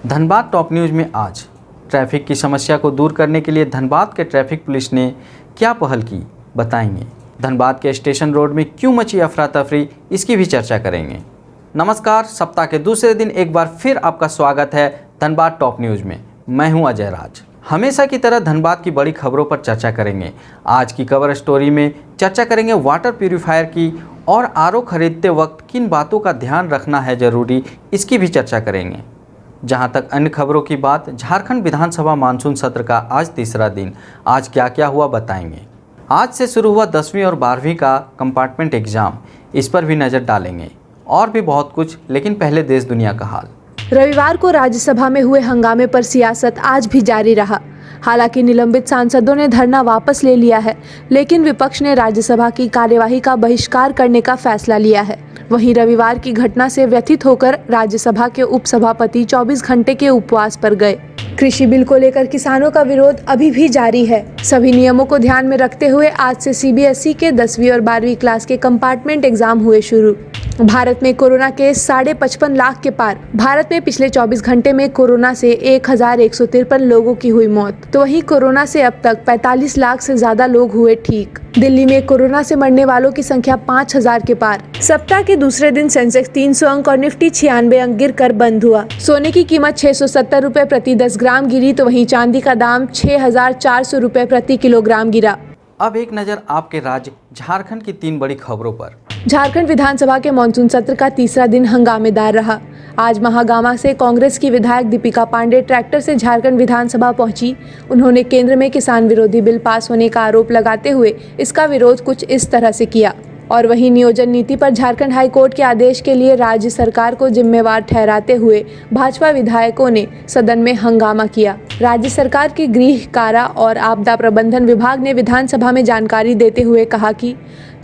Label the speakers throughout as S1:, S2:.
S1: Dhanbad top news में आज traffic की समस्या को दूर करने के लिए धनबाद के ट्रैफिक पुलिस ने क्या पहल की, बताएंगे। धनबाद के स्टेशन रोड में क्यों मची अफरा तफरी, इसकी भी चर्चा करेंगे। नमस्कार, सप्ताह के दूसरे दिन एक बार फिर आपका स्वागत है धनबाद टॉप न्यूज़ में। मैं हूं अजय राज। हमेशा की तरह धनबाद की बड़ी खबरों पर चर्चा करेंगे। आज की कवर स्टोरी में चर्चा करेंगे वाटर प्यूरीफायर की और आरओ खरीदते वक्त किन बातों का ध्यान रखना है ज़रूरी, इसकी भी चर्चा करेंगे। जहां तक अन्य खबरों की बात, झारखंड विधानसभा मानसून सत्र का आज तीसरा दिन। आज क्या क्या हुआ बताएंगे। आज से शुरू हुआ 10वीं और 12वीं का कंपार्टमेंट एग्ज़ाम, इस पर भी नज़र डालेंगे और भी बहुत कुछ। लेकिन पहले देश दुनिया का हाल।
S2: रविवार को राज्यसभा में हुए हंगामे पर सियासत आज भी जारी रहा। हालांकि निलंबित सांसदों ने धरना वापस ले लिया है, लेकिन विपक्ष ने राज्यसभा की कार्यवाही का बहिष्कार करने का फैसला लिया है। वहीं रविवार की घटना से व्यथित होकर राज्यसभा के उपसभापति 24 घंटे के उपवास पर गए। कृषि बिल को लेकर किसानों का विरोध अभी भी जारी है। सभी नियमों को ध्यान में रखते हुए आज से सीबीएसई के 10वीं और 12वीं क्लास के कंपार्टमेंट एग्जाम हुए शुरू। भारत में कोरोना केस 55.5 लाख के पार। भारत में पिछले 24 घंटे में कोरोना से 1153 लोगों की हुई मौत। तो वहीं कोरोना से अब तक 45 लाख से ज्यादा लोग हुए ठीक। दिल्ली में कोरोना से मरने वालों की संख्या 5000 के पार। सप्ताह के दूसरे दिन सेंसेक्स 300 अंक और निफ्टी 96 अंक गिरकर बंद हुआ। सोने की कीमत 670 रुपए प्रति 10 ग्राम गिरी, तो वहीं चांदी का दाम 6400 रुपए प्रति किलोग्राम गिरा।
S1: अब एक नज़र आपके राज्य झारखंड की 3 बड़ी खबरों पर।
S2: झारखंड विधानसभा के मानसून सत्र का तीसरा दिन हंगामेदार रहा। आज महागामा से कांग्रेस की विधायक दीपिका पांडे ट्रैक्टर से झारखंड विधानसभा पहुंची। उन्होंने केंद्र में किसान विरोधी बिल पास होने का आरोप लगाते हुए इसका विरोध कुछ इस तरह से किया। और वहीं नियोजन नीति पर झारखंड हाईकोर्ट के आदेश के लिए राज्य सरकार को जिम्मेवार ठहराते हुए भाजपा विधायकों ने सदन में हंगामा किया। राज्य सरकार के गृह, कारा और आपदा प्रबंधन विभाग ने विधानसभा में जानकारी देते हुए कहा कि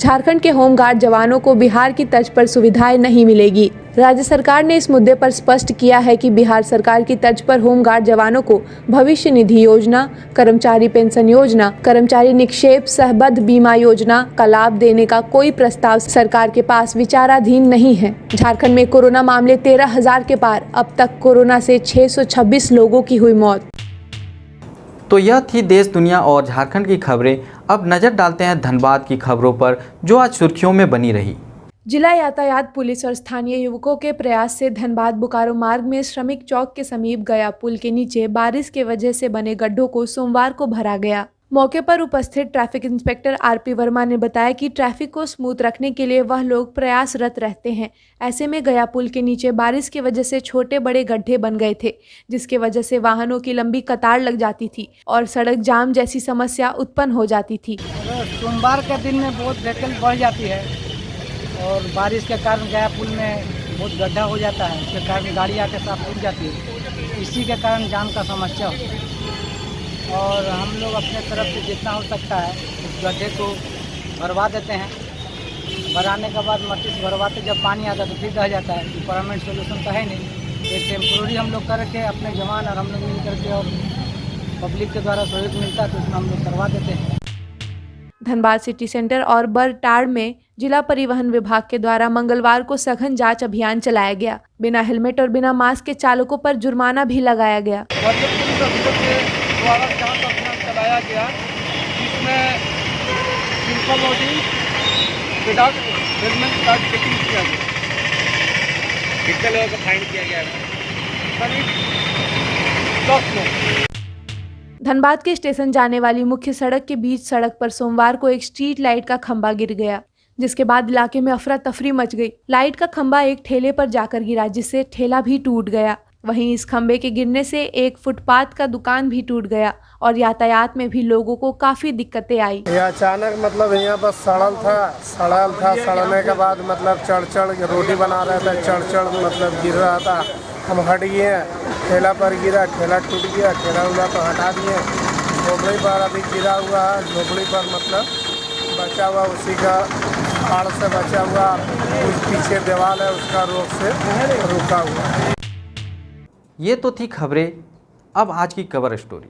S2: झारखंड के होमगार्ड जवानों को बिहार की तर्ज पर सुविधाएं नहीं मिलेगी। राज्य सरकार ने इस मुद्दे पर स्पष्ट किया है कि बिहार सरकार की तर्ज पर होमगार्ड जवानों को भविष्य निधि योजना, कर्मचारी पेंशन योजना, कर्मचारी निक्षेप सहबद्ध बीमा योजना का लाभ देने का कोई प्रस्ताव सरकार के पास विचाराधीन नहीं है। झारखंड में कोरोना मामले 13,000 के पार। अब तक कोरोना से 626 लोगों की हुई मौत।
S1: तो यह थी देश दुनिया और झारखंड की खबरें। अब नज़र डालते हैं धनबाद की खबरों पर, जो आज सुर्खियों में बनी रही।
S2: जिला यातायात पुलिस और स्थानीय युवकों के प्रयास से धनबाद बोकारो मार्ग में श्रमिक चौक के समीप गया पुल के नीचे बारिश के वजह से बने गड्ढों को सोमवार को भरा गया। मौके पर उपस्थित ट्रैफिक इंस्पेक्टर आरपी वर्मा ने बताया कि ट्रैफिक को स्मूथ रखने के लिए वह लोग प्रयासरत रहते हैं। ऐसे में गया पुल के नीचे बारिश की वजह से छोटे बड़े गड्ढे बन गए थे, जिसके वजह से वाहनों की लंबी कतार लग जाती थी और सड़क जाम जैसी समस्या उत्पन्न हो जाती थी।
S3: सोमवार के दिन में बहुत व्हीकल बढ़ जाती है और बारिश के कारण गया पुल में बहुत गड्ढा हो जाता है, इसके कारण गाड़ी आके साफ रुक जाती है। इसी के कारण जाम का समस्या होती है और हम लोग अपने तरफ से जितना हो सकता है उस गड्ढे को भरवा देते हैं। भराने के बाद मट्टी भरवाते जब पानी आता तो फिर रह जाता है। तो परमानेंट सोल्यूशन तो है नहीं, एक टेम्प्रोरी हम लोग करके अपने जवान और हम लोग मिल करके और पब्लिक के द्वारा सहयोग मिलता है तो उसमें हम लोग करवा देते हैं।
S2: धनबाद सिटी सेंटर और बरटाड़ में जिला परिवहन विभाग के द्वारा मंगलवार को सघन जांच अभियान चलाया गया। बिना हेलमेट और बिना मास्क के चालकों पर जुर्माना भी लगाया गया।
S4: द्वारा जांच अभियान चलाया गया, जिसमें सिंपल लोडिंग विदाउट हेलमेट का चेकिंग किया गया। कितने लोगों को फाइन किया गया? करीब 10 लोग।
S2: धनबाद के स्टेशन जाने वाली मुख्य सड़क के बीच सड़क पर सोमवार को एक स्ट्रीट लाइट का खंभा गिर गया, जिसके बाद इलाके में अफरा तफरी मच गई। लाइट का खंभा एक ठेले पर जाकर गिरा, जिससे ठेला भी टूट गया। वहीं इस खंबे के गिरने से एक फुटपाथ का दुकान भी टूट गया और यातायात में भी लोगों को काफी दिक्कतें आई।
S5: ये अचानक मतलब यहाँ बस सड़ल था। सड़ने के बाद मतलब चढ़ रोटी बना रहे थे, चढ़ मतलब गिर रहा था। हम हट गए, ठेला पर गिरा, ठेला टूट गया, ठेला उला तो हटा दिए। झोपड़ी पर अभी गिरा हुआ है, झोपड़ी पर मतलब बचा हुआ, उसी का आड़ से बचा हुआ। उस पीछे दीवार है, उसका रोक से रुका हुआ।
S1: ये तो थी खबरें। अब आज की कवर स्टोरी।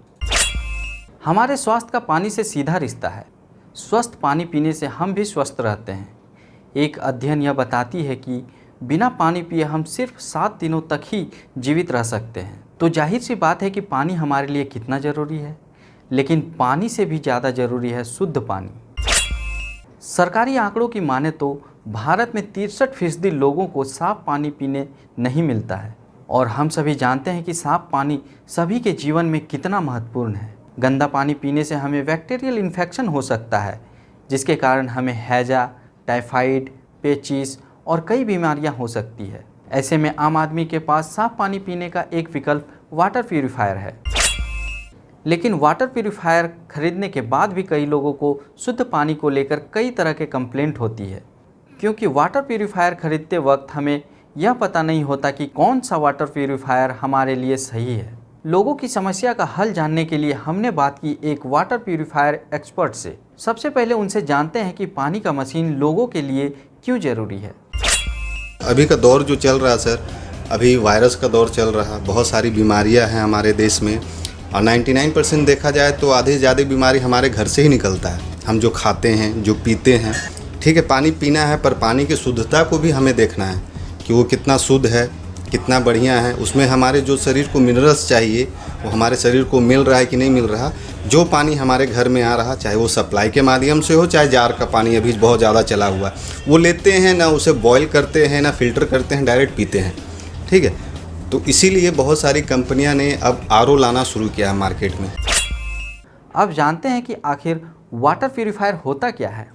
S1: हमारे स्वास्थ्य का पानी से सीधा रिश्ता है। स्वस्थ पानी पीने से हम भी स्वस्थ रहते हैं। एक अध्ययन यह बताती है कि बिना पानी पिए हम सिर्फ 7 दिनों तक ही जीवित रह सकते हैं। तो जाहिर सी बात है कि पानी हमारे लिए कितना ज़रूरी है, लेकिन पानी से भी ज़्यादा ज़रूरी है शुद्ध पानी। सरकारी आंकड़ों की माने तो भारत में 63% लोगों को साफ पानी पीने नहीं मिलता है, और हम सभी जानते हैं कि साफ पानी सभी के जीवन में कितना महत्वपूर्ण है। गंदा पानी पीने से हमें बैक्टीरियल इन्फेक्शन हो सकता है, जिसके कारण हमें हैजा, टाइफाइड, पेचिस और कई बीमारियां हो सकती है। ऐसे में आम आदमी के पास साफ पानी पीने का एक विकल्प वाटर प्यूरीफायर है। लेकिन वाटर प्यूरीफायर खरीदने के बाद भी कई लोगों को शुद्ध पानी को लेकर कई तरह के कंप्लेंट होती है, क्योंकि वाटर प्यूरीफायर खरीदते वक्त हमें यह पता नहीं होता कि कौन सा वाटर प्यूरीफायर हमारे लिए सही है। लोगों की समस्या का हल जानने के लिए हमने बात की एक वाटर प्यूरीफायर एक्सपर्ट से। सबसे पहले उनसे जानते हैं कि पानी का मशीन लोगों के लिए क्यों ज़रूरी है।
S6: अभी का दौर जो चल रहा है सर, अभी वायरस का दौर चल रहा है, बहुत सारी बीमारियां हैं हमारे देश में, और 99% देखा जाए तो आधे से ज़्यादा बीमारी हमारे घर से ही निकलता है। हम जो खाते हैं, जो पीते हैं, ठीक है पानी पीना है, पर पानी की शुद्धता को भी हमें देखना है कि वो कितना शुद्ध है, कितना बढ़िया है, उसमें हमारे जो शरीर को मिनरल्स चाहिए वो हमारे शरीर को मिल रहा है कि नहीं मिल रहा। जो पानी हमारे घर में आ रहा, चाहे वो सप्लाई के माध्यम से हो, चाहे जार का पानी अभी बहुत ज़्यादा चला हुआ है, वो लेते हैं ना, उसे बॉयल करते हैं ना फिल्टर करते हैं, डायरेक्ट पीते हैं, ठीक है। तो इसीलिए बहुत सारी कंपनियां ने अब आरओ लाना शुरू किया है मार्केट में।
S1: अब जानते हैं कि आखिर वाटर प्यूरीफायर होता क्या है।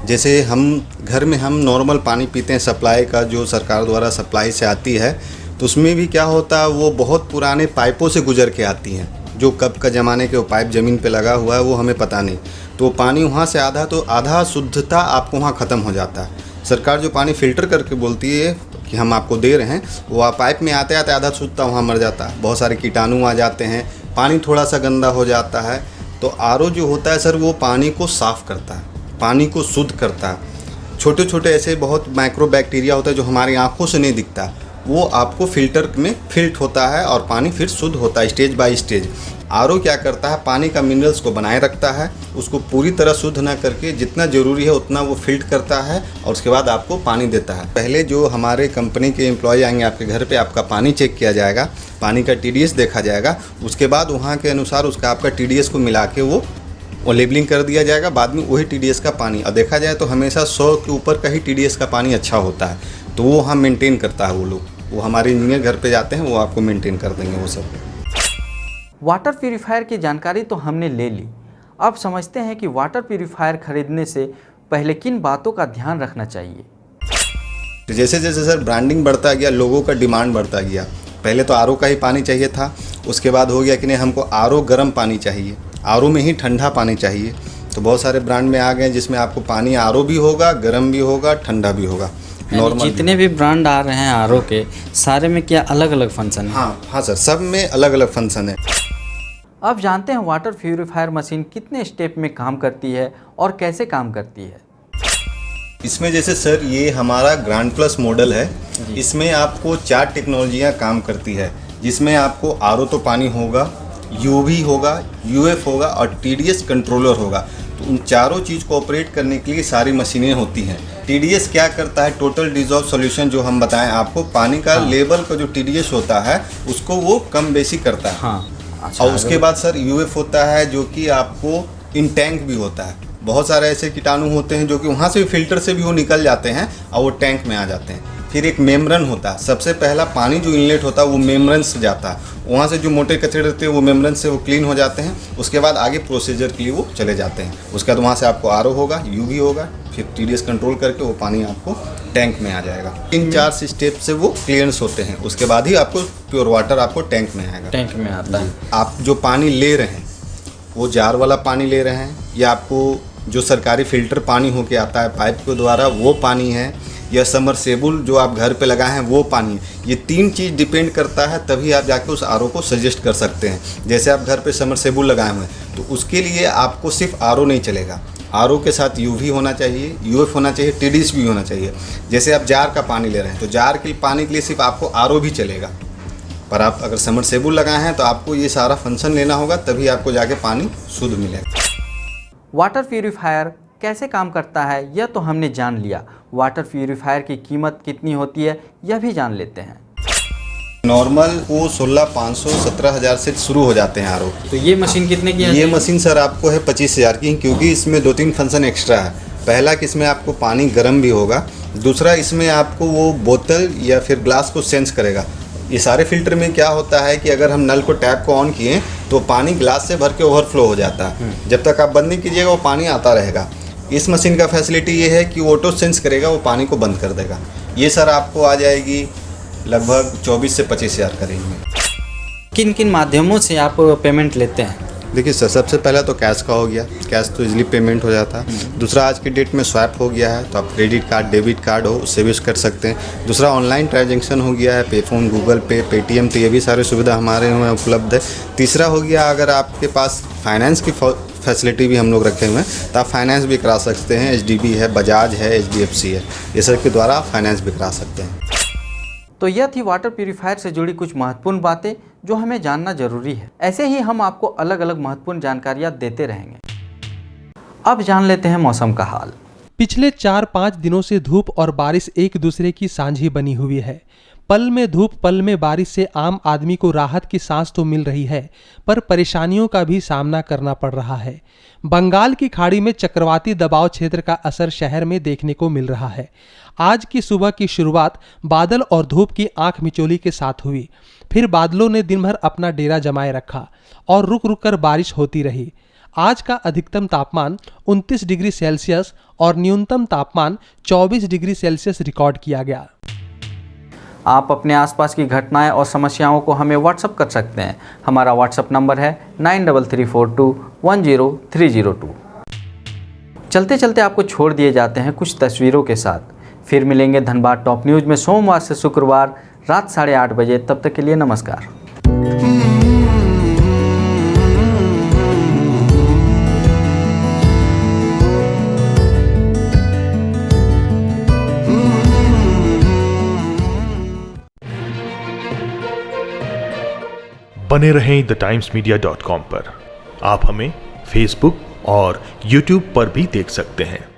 S6: जैसे हम घर में हम नॉर्मल पानी पीते हैं, सप्लाई का जो सरकार द्वारा सप्लाई से आती है, तो उसमें भी क्या होता है, वो बहुत पुराने पाइपों से गुजर के आती हैं, जो कब का ज़माने के वो पाइप ज़मीन पे लगा हुआ है वो हमें पता नहीं। तो पानी वहाँ से आधा शुद्धता आपको वहाँ ख़त्म हो जाता है। सरकार जो पानी फ़िल्टर करके बोलती है कि हम आपको दे रहे हैं, वो पाइप में आते आते आधा शुद्धता वहाँ मर जाता है, बहुत सारे कीटाणु आ जाते हैं, पानी थोड़ा सा गंदा हो जाता है। तो आरओ जो होता है सर, वो पानी को साफ़ करता है, पानी को शुद्ध करता है। छोटे छोटे ऐसे बहुत माइक्रो बैक्टीरिया होता है जो हमारी आंखों से नहीं दिखता, वो आपको फ़िल्टर में फिल्ट होता है और पानी फिर शुद्ध होता है स्टेज बाय स्टेज। आरओ क्या करता है, पानी का मिनरल्स को बनाए रखता है, उसको पूरी तरह शुद्ध ना करके जितना ज़रूरी है उतना वो फिल्ट करता है और उसके बाद आपको पानी देता है। पहले जो हमारे कंपनी के एम्प्लॉय आएंगे आपके घर पे, आपका पानी चेक किया जाएगा, पानी का TDS देखा जाएगा, उसके बाद वहाँ के अनुसार उसका आपका TDS को मिला के वो लेबलिंग कर दिया जाएगा, बाद में वही TDS का पानी। और देखा जाए तो हमेशा 100 के ऊपर का ही TDS का पानी अच्छा होता है, तो वो हम मेंटेन करता है वो लोग, वो हमारे इंजीनियर घर पे जाते हैं, वो आपको मेंटेन कर देंगे वो सब।
S1: वाटर प्यूरीफायर की जानकारी तो हमने ले ली, अब समझते हैं कि वाटर प्यूरीफायर खरीदने से पहले किन बातों का ध्यान रखना चाहिए।
S6: तो जैसे जैसे सर ब्रांडिंग बढ़ता गया, लोगों का डिमांड बढ़ता गया। पहले तो आरओ का ही पानी चाहिए था, उसके बाद हो गया कि नहीं हमको आरओ गर्म पानी चाहिए, आरओ में ही ठंडा पानी चाहिए। तो बहुत सारे ब्रांड में आ गए जिसमें आपको पानी आरओ भी होगा, गर्म भी होगा, ठंडा भी होगा। नॉर्मल
S1: जितने भी ब्रांड आ रहे हैं आरओ के, सारे में क्या अलग अलग फंक्शन है?
S6: हाँ सर, सब में अलग अलग फंक्शन है।
S1: अब जानते हैं वाटर प्यूरीफायर मशीन कितने स्टेप में काम करती है और कैसे काम करती है।
S6: इसमें जैसे सर ये हमारा ग्रैंड प्लस मॉडल है, इसमें आपको 4 टेक्नोलॉजियाँ काम करती है, जिसमें आपको आरओ तो पानी होगा, यूवी होगा, यूएफ होगा और TDS कंट्रोलर होगा। तो उन चारों चीज़ को ऑपरेट करने के लिए सारी मशीनें होती हैं। TDS क्या करता है, टोटल डिजॉल्व सॉल्यूशन, जो हम बताएं आपको, पानी का लेवल का जो TDS होता है उसको वो कम बेसी करता है।
S1: अच्छा,
S6: और उसके बाद सर यूएफ होता है जो कि आपको इन टैंक भी होता है। बहुत सारे ऐसे कीटाणु होते हैं जो कि वहाँ से फिल्टर से भी वो निकल जाते हैं और वो टैंक में आ जाते हैं। फिर एक मेम्ब्रेन होता है, सबसे पहला पानी जो इनलेट होता है वो मेम्ब्रेन से जाता है, वहाँ से जो मोटे कचरे रहते हैं वो मेम्ब्रेन से वो क्लीन हो जाते हैं। उसके बाद आगे प्रोसीजर के लिए वो चले जाते हैं। उसके बाद वहाँ से आपको आरओ होगा, यूवी होगा, फिर TDS कंट्रोल करके वो पानी आपको टैंक में आ जाएगा। इन 4 स्टेप से वो क्लियरेंस होते हैं, उसके बाद ही आपको प्योर वाटर आपको टैंक में आएगा।
S1: टैंक में आता है।
S6: आप जो पानी ले रहे हैं वो जार वाला पानी ले रहे हैं, या आपको जो सरकारी फ़िल्टर पानी होके आता है पाइप के द्वारा वो पानी है, या समरसेबुल जो आप घर पे लगाए हैं वो पानी है। ये 3 चीज़ डिपेंड करता है, तभी आप जाके उस आरओ को सजेस्ट कर सकते हैं। जैसे आप घर पे समरसेबुल लगाए हुए हैं तो उसके लिए आपको सिर्फ आरओ नहीं चलेगा, आरओ के साथ यूवी होना चाहिए, यूएफ होना चाहिए, TDS भी होना चाहिए। जैसे आप जार का पानी ले रहे हैं तो जार के पानी के लिए सिर्फ आपको आरओ भी चलेगा, पर आप अगर समरसेबुल लगाए हैं तो आपको ये सारा फंक्शन लेना होगा, तभी आपको जाके पानी शुद्ध मिलेगा।
S1: वाटर प्यूरीफायर कैसे काम करता है यह तो हमने जान लिया, वाटर प्यूरीफायर की कीमत कितनी होती है यह भी जान लेते हैं।
S6: नॉर्मल वो 16,500 17,000 से शुरू हो जाते हैं आर ओ।
S1: तो ये मशीन कितने की है?
S6: ये मशीन सर आपको है 25,000 की, क्योंकि इसमें 2-3 फंक्शन एक्स्ट्रा है। पहला कि इसमें आपको पानी गर्म भी होगा, दूसरा इसमें आपको वो बोतल या फिर ग्लास को सेंस करेगा। ये सारे फिल्टर में क्या होता है कि अगर हम नल को टैप को ऑन किए तो पानी ग्लास से भर के ओवरफ्लो हो जाता है, जब तक आप बंद नहीं कीजिएगा वो पानी आता रहेगा। इस मशीन का फैसिलिटी ये है कि ऑटो सेंस करेगा, वो पानी को बंद कर देगा। ये सर आपको आ जाएगी लगभग 24 से 25,000 का रेंज में।
S1: किन किन माध्यमों से आप पेमेंट लेते हैं?
S6: देखिए सर, सबसे पहला तो कैश का हो गया, कैश तो इजीली पेमेंट हो जाता है। दूसरा आज की डेट में स्वैप हो गया है, तो आप क्रेडिट कार्ड डेबिट कार्ड हो उससे भी कर सकते हैं। दूसरा ऑनलाइन ट्रांजैक्शन हो गया है, पेफोन, गूगल पे, पेटीएम, तो ये भी सारी सुविधा हमारे यहाँ उपलब्ध है। तीसरा हो गया अगर आपके पास फाइनेंस की फैसिलिटी भी हम लोग रखे हुए हैं, तो आप फाइनेंस भी करा सकते हैं। HDB है, बजाज है, HDFC है, ये सब के द्वारा आप फाइनेंस भी करा सकते हैं।
S1: तो यह थी वाटर प्यूरीफायर से जुड़ी कुछ महत्वपूर्ण बातें जो हमें जानना जरूरी है। ऐसे ही हम आपको अलग अलग महत्वपूर्ण जानकारियाँ देते रहेंगे। अब जान लेते हैं मौसम का हाल।
S7: पिछले 4-5 दिनों से धूप और बारिश एक दूसरे की साझी बनी हुई है। पल में धूप पल में बारिश से आम आदमी को राहत की सांस तो मिल रही है, पर परेशानियों का भी सामना करना पड़ रहा है। बंगाल की खाड़ी में चक्रवाती दबाव क्षेत्र का असर शहर में देखने को मिल रहा है। आज की सुबह की शुरुआत बादल और धूप की आंख मिचौली के साथ हुई, फिर बादलों ने दिन भर अपना डेरा जमाए रखा और रुक रुक कर बारिश होती रही। आज का अधिकतम तापमान 29 डिग्री सेल्सियस और न्यूनतम तापमान 24 डिग्री सेल्सियस रिकॉर्ड किया गया।
S1: आप अपने आसपास की घटनाएं और समस्याओं को हमें व्हाट्सअप कर सकते हैं। हमारा व्हाट्सअप नंबर है 9334210302। चलते चलते आपको छोड़ दिए जाते हैं कुछ तस्वीरों के साथ। फिर मिलेंगे धनबाद टॉप न्यूज़ में सोमवार से शुक्रवार रात 8:30 बजे। तब तक के लिए नमस्कार।
S8: बने रहें TheTimesMedia.com पर। आप हमें फेसबुक और यूट्यूब पर भी देख सकते हैं।